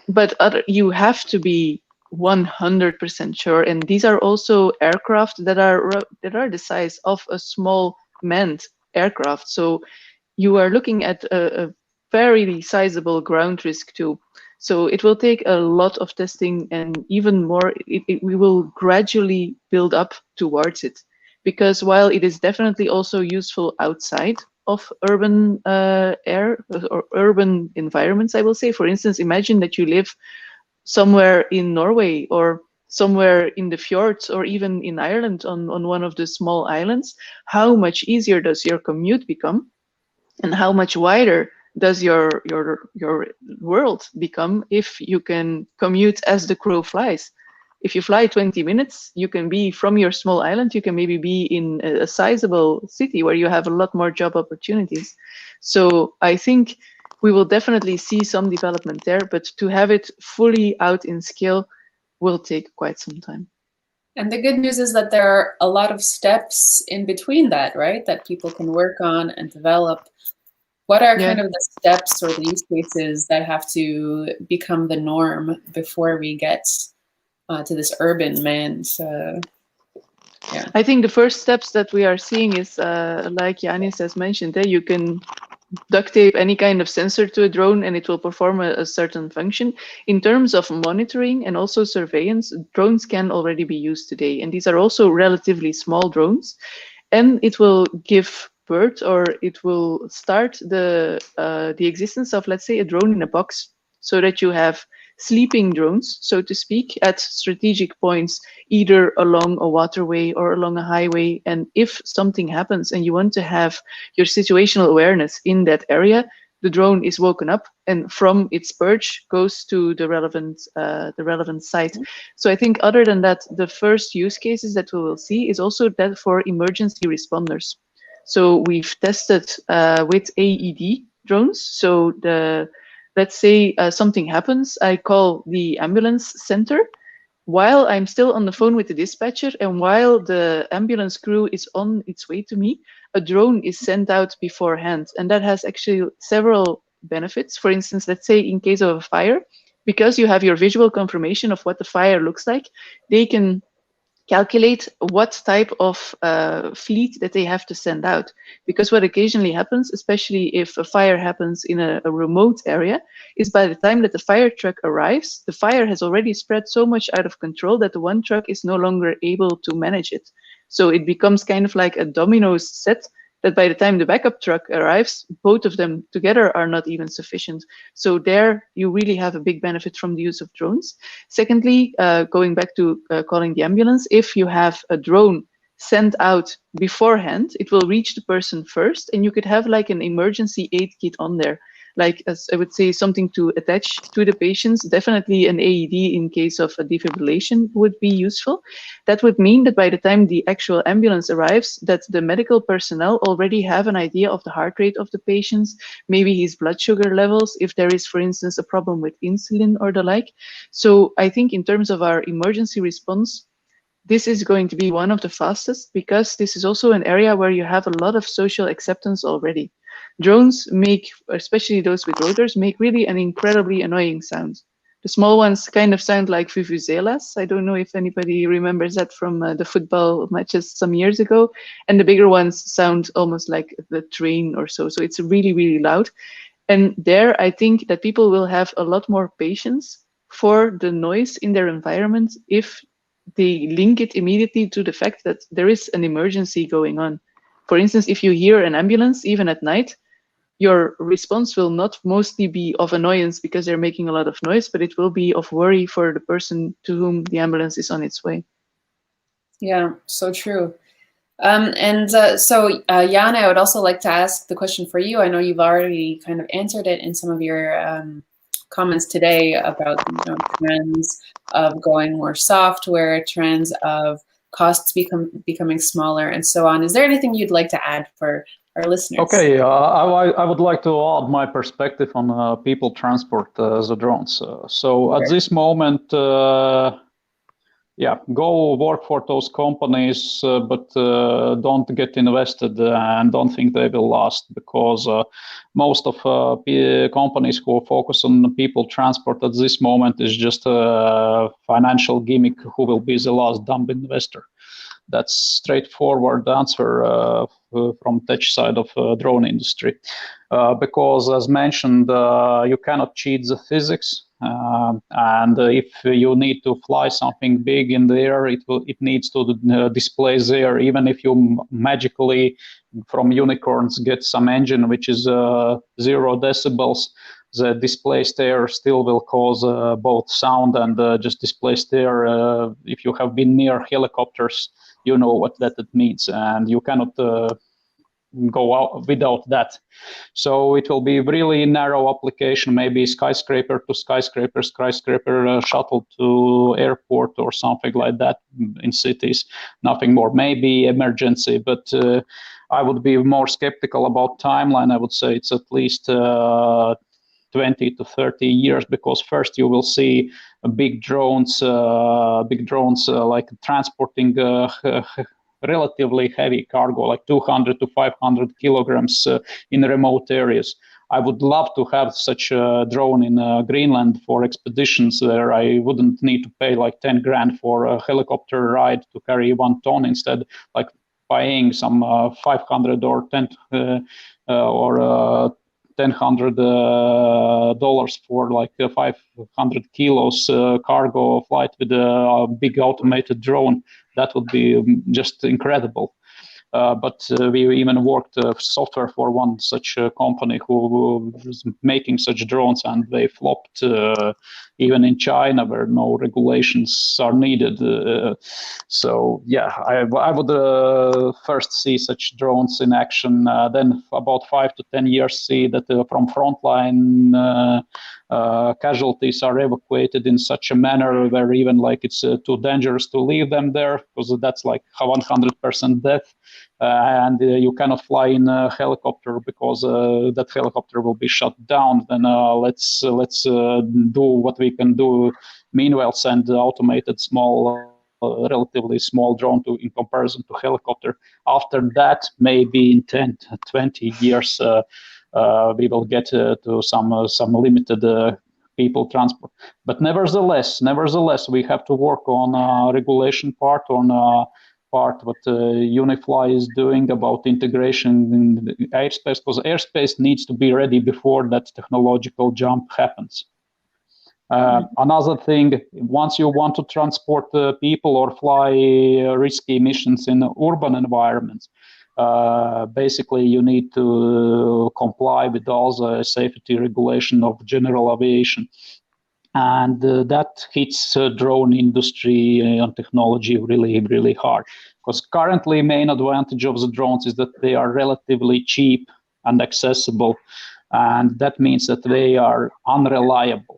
But you have to be 100% sure, and these are also aircraft that are the size of a small manned aircraft. So you are looking at a very sizable ground risk too. So it will take a lot of testing, and even more, we will gradually build up towards it. Because while it is definitely also useful outside of urban air or urban environments, I will say, for instance, imagine that you live somewhere in Norway or somewhere in the fjords or even in Ireland on one of the small islands. How much easier does your commute become? And how much wider does your world become if you can commute as the crow flies? If you fly 20 minutes, you can be from your small island, you can maybe be in a sizable city where you have a lot more job opportunities. So I think we will definitely see some development there, but to have it fully out in scale will take quite some time. And the good news is that there are a lot of steps in between that, right? That people can work on and develop. What are kind of the steps or the use cases that have to become the norm before we get to this urban manned? Yeah. I think the first steps that we are seeing is, like Yanis has mentioned, you can duct tape any kind of sensor to a drone and it will perform a certain function. In terms of monitoring and also surveillance, drones can already be used today. And these are also relatively small drones. And it will give birth, or it will start the existence of, let's say, a drone in a box, so that you have sleeping drones, so to speak, at strategic points, either along a waterway or along a highway. And if something happens and you want to have your situational awareness in that area, the drone is woken up and from its perch goes to the relevant site. So I think other than that, the first use cases that we will see is also that for emergency responders. So we've tested with AED drones. So let's say something happens, I call the ambulance center while I'm still on the phone with the dispatcher, and while the ambulance crew is on its way to me, a drone is sent out beforehand. And that has actually several benefits. For instance, let's say in case of a fire, because you have your visual confirmation of what the fire looks like, they can calculate what type of fleet that they have to send out. Because what occasionally happens, especially if a fire happens in a remote area, is by the time that the fire truck arrives, the fire has already spread so much out of control that the one truck is no longer able to manage it. So it becomes kind of like a dominoes set, that by the time the backup truck arrives, both of them together are not even sufficient. So there you really have a big benefit from the use of drones. Secondly, going back to calling the ambulance, if you have a drone sent out beforehand, it will reach the person first, and you could have like an emergency aid kit on there. Like, as I would say, something to attach to the patients. Definitely an AED in case of a defibrillation would be useful. That would mean that by the time the actual ambulance arrives, that the medical personnel already have an idea of the heart rate of the patients, maybe his blood sugar levels, if there is, for instance, a problem with insulin or the like. So I think in terms of our emergency response, this is going to be one of the fastest, because this is also an area where you have a lot of social acceptance already. Drones make, especially those with rotors, make really an incredibly annoying sound. The small ones kind of sound like vuvuzelas. I don't know if anybody remembers that from the football matches some years ago. And the bigger ones sound almost like the train or so. So it's really, really loud. And there, I think that people will have a lot more patience for the noise in their environment if they link it immediately to the fact that there is an emergency going on. For instance, if you hear an ambulance, even at night, your response will not mostly be of annoyance because they're making a lot of noise, but it will be of worry for the person to whom the ambulance is on its way. Yeah, so true. So Jan, I would also like to ask the question for you. I know you've already kind of answered it in some of your comments today about trends of going more software, trends of costs becoming smaller, and so on. Is there anything you'd like to add for our listeners? Okay, I would like to add my perspective on people transport the drones. So at this moment, go work for those companies, but don't get invested and don't think they will last, because most of companies who focus on people transport at this moment is just a financial gimmick who will be the last dumb investor. That's straightforward answer from tech side of drone industry, because as mentioned, you cannot cheat the physics, and if you need to fly something big in the air, it needs to display there, even if you magically from unicorns get some engine which is 0 decibels. The displaced air still will cause both sound and just displaced air. If you have been near helicopters, you know what that means, and you cannot go out without that. So it will be really narrow application, maybe skyscraper to skyscraper, shuttle to airport or something like that in cities, nothing more, maybe emergency, but I would be more skeptical about timeline. I would say it's at least 20 to 30 years, because first you will see big drones like transporting relatively heavy cargo, like 200 to 500 kilograms in remote areas. I would love to have such a drone in Greenland for expeditions where I wouldn't need to pay like 10 grand for a helicopter ride to carry 1 ton, instead like paying some 500 or 10 or $1,000 for like 500 kilos cargo flight with a big automated drone. That would be just incredible. But we even worked software for one such company who was making such drones, and they flopped even in China, where no regulations are needed. So yeah, I would first see such drones in action, then about 5 to 10 years see that from frontline casualties are evacuated in such a manner where even like it's too dangerous to leave them there, because that's like 100% death. And you cannot fly in a helicopter because that helicopter will be shut down. Then let's do what we can do. Meanwhile, send automated relatively small drone in comparison to helicopter. After that, maybe in 10, 20 years, we will get to some limited people transport. But nevertheless, we have to work on regulation part, on part what Unifly is doing about integration in the airspace, because airspace needs to be ready before that technological jump happens. Another thing, once you want to transport people or fly risky missions in urban environments, basically you need to comply with all the safety regulation of general aviation. And that hits drone industry and technology really, really hard. Because currently, main advantage of the drones is that they are relatively cheap and accessible, and that means that they are unreliable.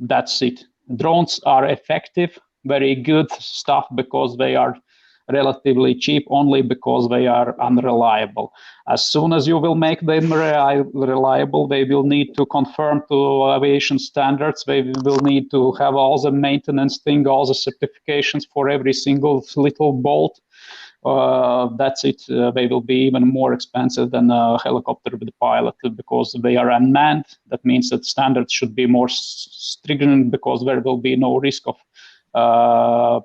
That's it. Drones are effective, very good stuff, because they are relatively cheap, only because they are unreliable. As soon as you will make them reliable, they will need to conform to aviation standards. They will need to have all the maintenance thing, all the certifications for every single little bolt. That's it. They will be even more expensive than a helicopter with a pilot, because they are unmanned. That means that standards should be more stringent, because there will be no risk of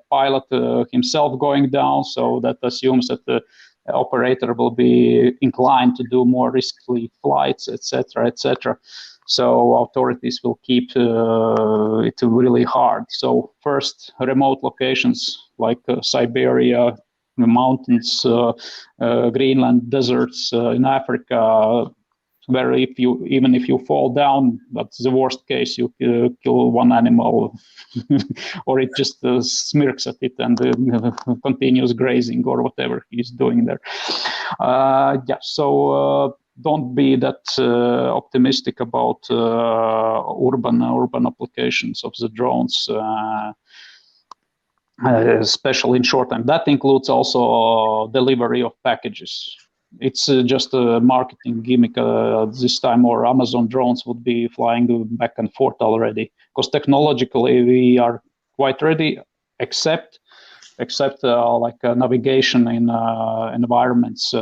pilot himself going down. So that assumes that the operator will be inclined to do more risky flights, etc., etc. So authorities will keep it really hard. So first, remote locations like Siberia, mountains, Greenland, deserts in Africa, where even if you fall down, that's the worst case, you kill one animal or it just smirks at it and continues grazing or whatever he's doing there. So don't be that optimistic about urban applications of the drones, especially in short time. That includes also delivery of packages. it's just a marketing gimmick this time, or Amazon drones would be flying back and forth already, because technologically we are quite ready, except like navigation in environments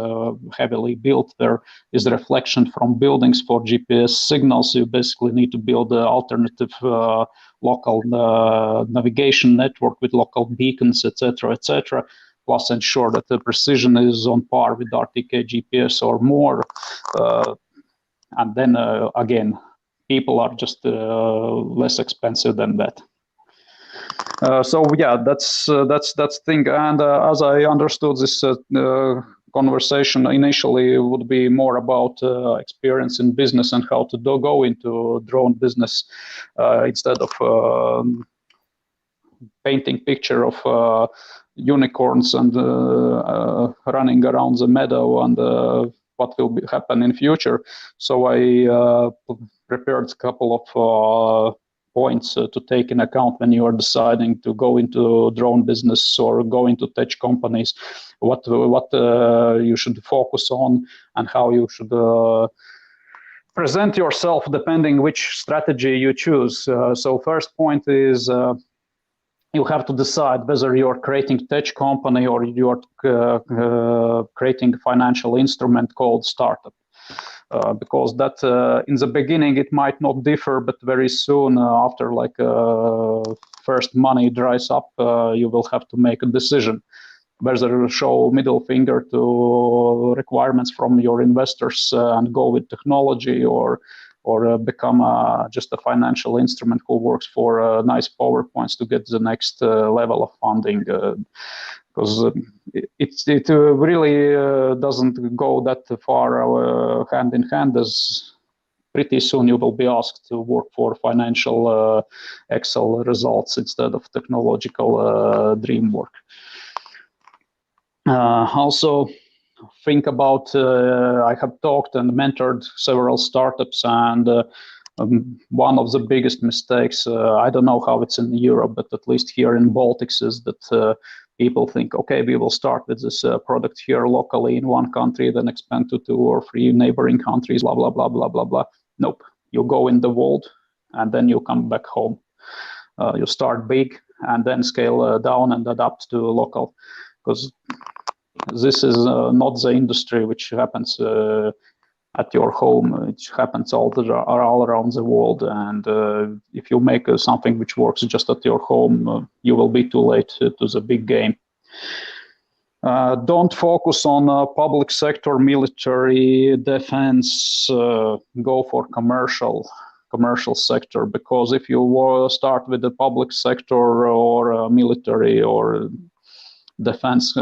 heavily built. There is a reflection from buildings for GPS signals. You basically need to build an alternative local navigation network with local beacons, etc., etc., plus ensure that the precision is on par with RTK GPS or more. And then again, people are just less expensive than that. So yeah, that's thing. And as I understood, this conversation initially would be more about experience in business and how to go into drone business instead of painting picture of unicorns and running around the meadow and what will happen in future. So I prepared a couple of points to take in account when you are deciding to go into drone business or go into tech companies, what you should focus on and how you should present yourself depending which strategy you choose. So first point is you have to decide whether you're creating tech company or you're creating a financial instrument called startup. Because that in the beginning it might not differ, but very soon after like first money dries up, you will have to make a decision whether show middle finger to requirements from your investors and go with technology, or become just a financial instrument who works for nice PowerPoints to get the next level of funding. Because it really doesn't go that far hand in hand, as pretty soon you will be asked to work for financial Excel results instead of technological dream work. Also, think about, I have talked and mentored several startups, and one of the biggest mistakes, I don't know how it's in Europe, but at least here in Baltics, is that people think, okay, we will start with this product here locally in one country, then expand to 2 or 3 neighboring countries, blah, blah, blah, blah, blah, blah. Nope. You go in the world and then you come back home. You start big and then scale down and adapt to local, because this is not the industry which happens at your home. It happens all around the world, and if you make something which works just at your home, you will be too late to the big game. Don't focus on public sector, military, defense. Go for commercial sector, because if you start with the public sector or military or defense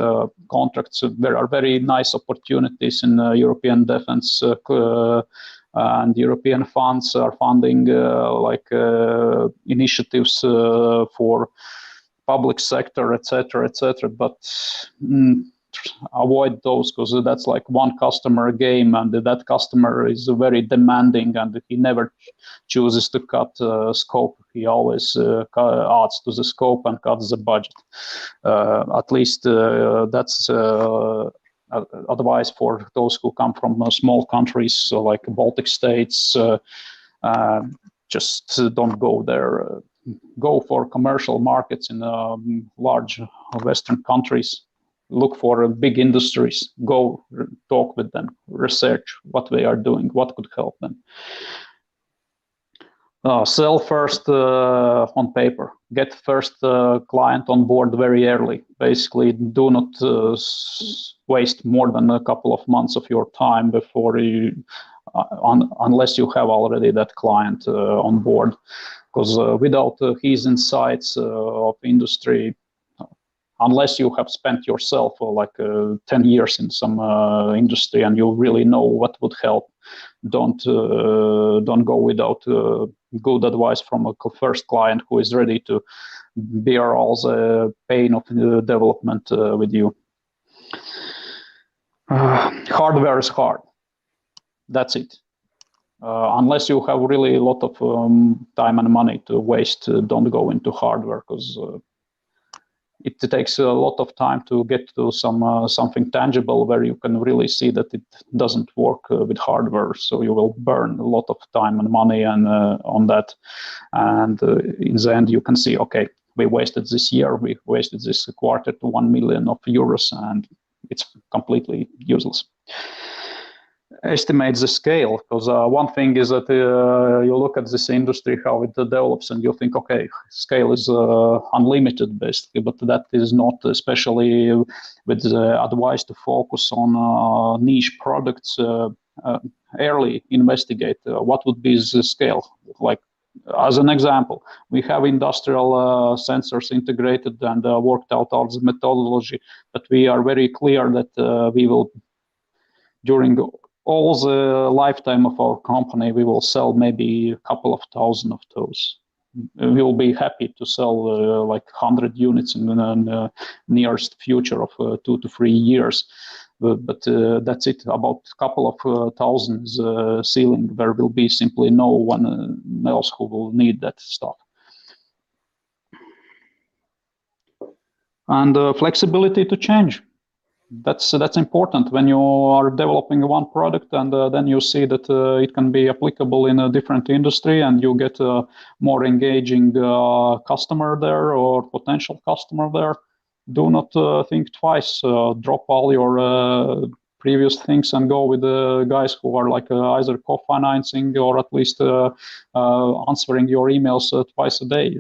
contracts, there are very nice opportunities in European defense, and European funds are funding initiatives for public sector, etc., etc. But avoid those, because that's like one customer game, and that customer is very demanding, and he never chooses to cut scope. He always adds to the scope and cuts the budget. At least that's advice for those who come from small countries, so like Baltic states. Just don't go there. Go for commercial markets in large Western countries. Look for big industries. Go talk with them. Research what they are doing, what could help them. Sell first on paper. Get first client on board very early. Basically, do not waste more than a couple of months of your time before you, unless you have already that client on board. Because without his insights of industry, unless you have spent yourself 10 years in some industry and you really know what would help, don't go without good advice from a first client who is ready to bear all the pain of development with you. Hardware is hard. That's it. Unless you have really a lot of time and money to waste, don't go into hardware, because it takes a lot of time to get to something tangible where you can really see that it doesn't work with hardware. So you will burn a lot of time and money and on that. And in the end, you can see, okay, we wasted this year, we wasted this quarter to 1 million of euros, and it's completely useless. Estimate the scale, because one thing is that you look at this industry, how it develops, and you think, okay, scale is unlimited basically, but that is not, especially with the advice to focus on niche products. Early investigate what would be the scale. Like, as an example, we have industrial sensors integrated and worked out all the methodology, but we are very clear that we will, during all the lifetime of our company, we will sell maybe a couple of thousand of those. We will be happy to sell like 100 units in the nearest future of 2 to 3 years. But that's it. About a couple of thousands ceiling. There will be simply no one else who will need that stuff. And flexibility to change. That's important when you are developing one product, and then you see that it can be applicable in a different industry, and you get a more engaging customer there or potential customer there. Do not think twice. Drop all your previous things and go with the guys who are like either co-financing or at least answering your emails twice a day.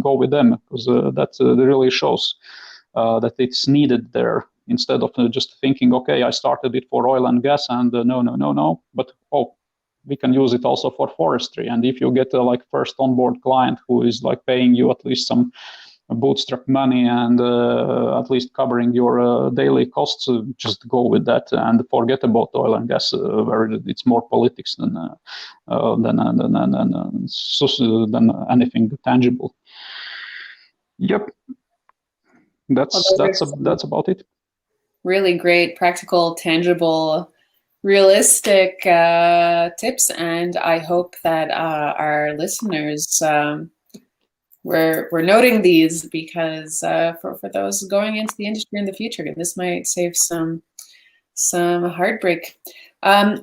Go with them, because that really shows that it's needed there. Instead of just thinking, okay, I started it for oil and gas, and no, but we can use it also for forestry. And if you get like first onboard client who is like paying you at least some bootstrap money and at least covering your daily costs, just go with that and forget about oil and gas, where it's more politics than anything tangible. Yep, that's about it. Really great, practical, tangible, realistic tips, and I hope that our listeners we're noting these, because for those going into the industry in the future, this might save some heartbreak.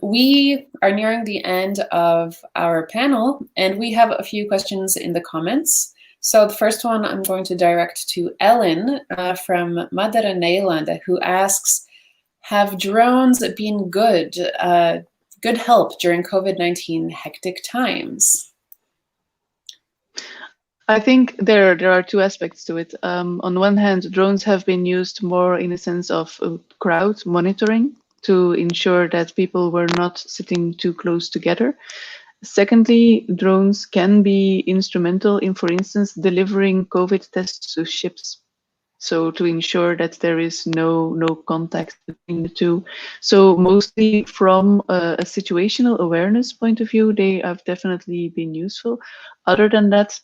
We are nearing the end of our panel, and we have a few questions in the comments. So the first one I'm going to direct to Ellen from Madera, Nederland, who asks, have drones been good help during COVID-19 hectic times? I think there are two aspects to it. On one hand, drones have been used more in a sense of crowd monitoring to ensure that people were not sitting too close together. Secondly, drones can be instrumental in, for instance, delivering COVID tests to ships. So to ensure that there is no contact between the two. So mostly from a situational awareness point of view, they have definitely been useful. Other than that,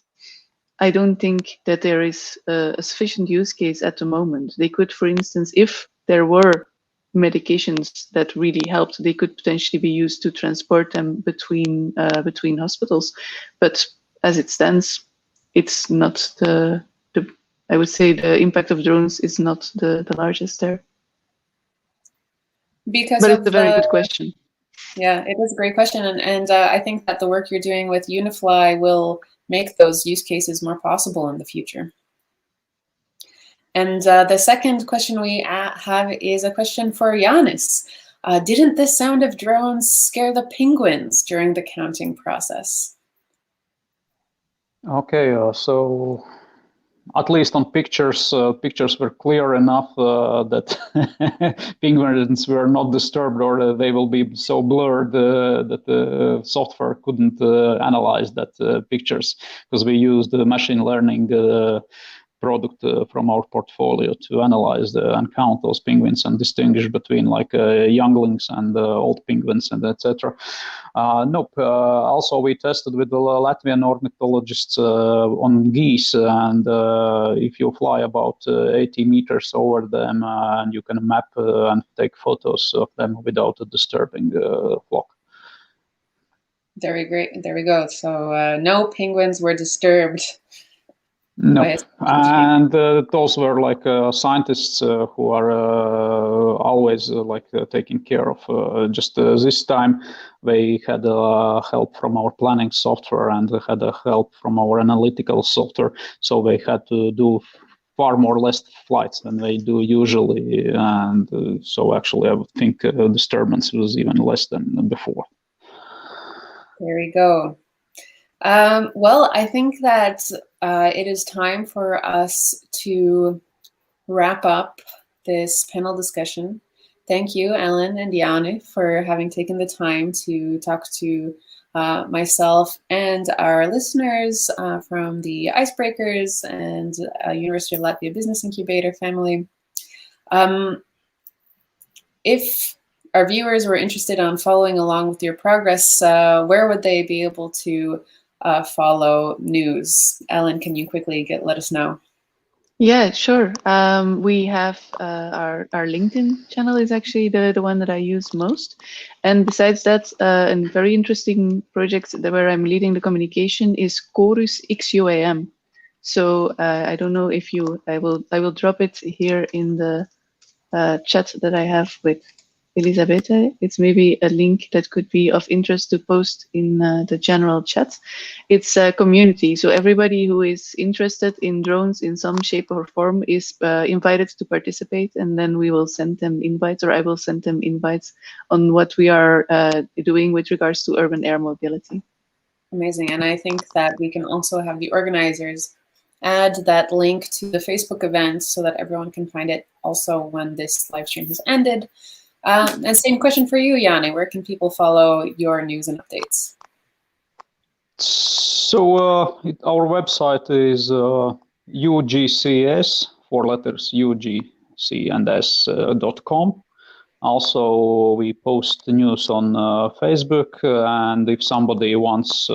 I don't think that there is a sufficient use case at the moment. They could, for instance, if there were medications that really helped, they could potentially be used to transport them between hospitals. But as it stands, it's not I would say the impact of drones is not the largest there. But it's a very good question. Yeah, it is a great question, and I think that the work you're doing with Unifly will make those use cases more possible in the future. And the second question we have is a question for Yanis. Didn't the sound of drones scare the penguins during the counting process? Okay, so at least on pictures, pictures were clear enough that penguins were not disturbed, or they will be so blurred that the software couldn't analyze that pictures, because we used the machine learning product from our portfolio to analyze and count those penguins and distinguish between like younglings and old penguins and etc. Nope. Also, we tested with the Latvian ornithologists on geese, and if you fly about 80 meters over them, and you can map and take photos of them without disturbing the flock. Very great. There we go. So no penguins were disturbed Nope. And those were like scientists who are always taking care of. Just this time, they had help from our planning software and they had help from our analytical software. So they had to do far more less flights than they do usually. And so actually, I would think disturbance was even less than before. There we go. Well, I think that it is time for us to wrap up this panel discussion. Thank you, Ellen and Janne, for having taken the time to talk to myself and our listeners from the Icebreakers and University of Latvia Business Incubator family. If our viewers were interested on following along with your progress, where would they be able to follow news? Ellen, can you quickly let us know? Yeah, sure. We have our LinkedIn channel is actually the one that I use most. And besides that, a very interesting project where I'm leading the communication is Chorus XUAM. So I don't know if I will drop it here in the chat that I have with Elisabetta. It's maybe a link that could be of interest to post in the general chat. It's a community, so everybody who is interested in drones in some shape or form is invited to participate, and then we will send them invites, or I will send them invites on what we are doing with regards to urban air mobility. Amazing, and I think that we can also have the organizers add that link to the Facebook event so that everyone can find it also when this live stream has ended. And same question for you, Janne. Where can people follow your news and updates? So our website is UGCS, 4 letters, UGC and S.com. Also, we post news on Facebook, and if somebody wants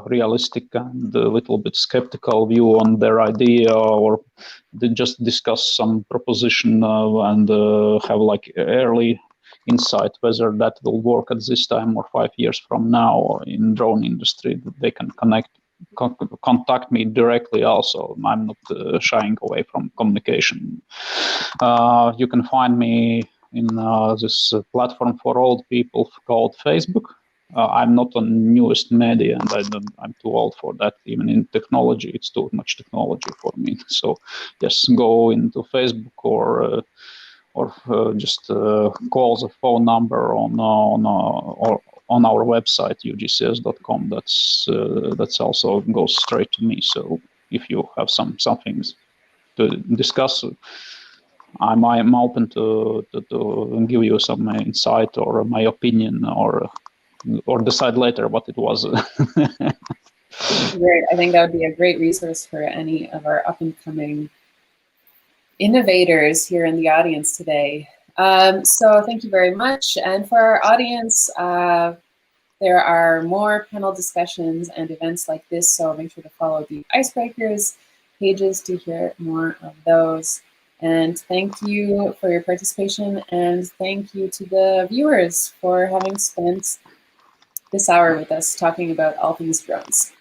realistic and a little bit skeptical view on their idea, or they just discuss some proposition and have like early insight whether that will work at this time or 5 years from now in drone industry, they can contact me directly. Also, I'm not shying away from communication. You can find me in this platform for old people called Facebook. I'm not on newest media, and I'm too old for that. Even in technology, it's too much technology for me. So just go into Facebook or just call the phone number on our website ugcs.com. That's also goes straight to me. So if you have some things to discuss, I'm open to give you some insight or my opinion, or decide later what it was. Great. I think that would be a great resource for any of our up and coming innovators here in the audience today. So thank you very much. And for our audience, there are more panel discussions and events like this, so make sure to follow the Icebreakers pages to hear more of those. And thank you for your participation, and thank you to the viewers for having spent this hour with us talking about all things drones.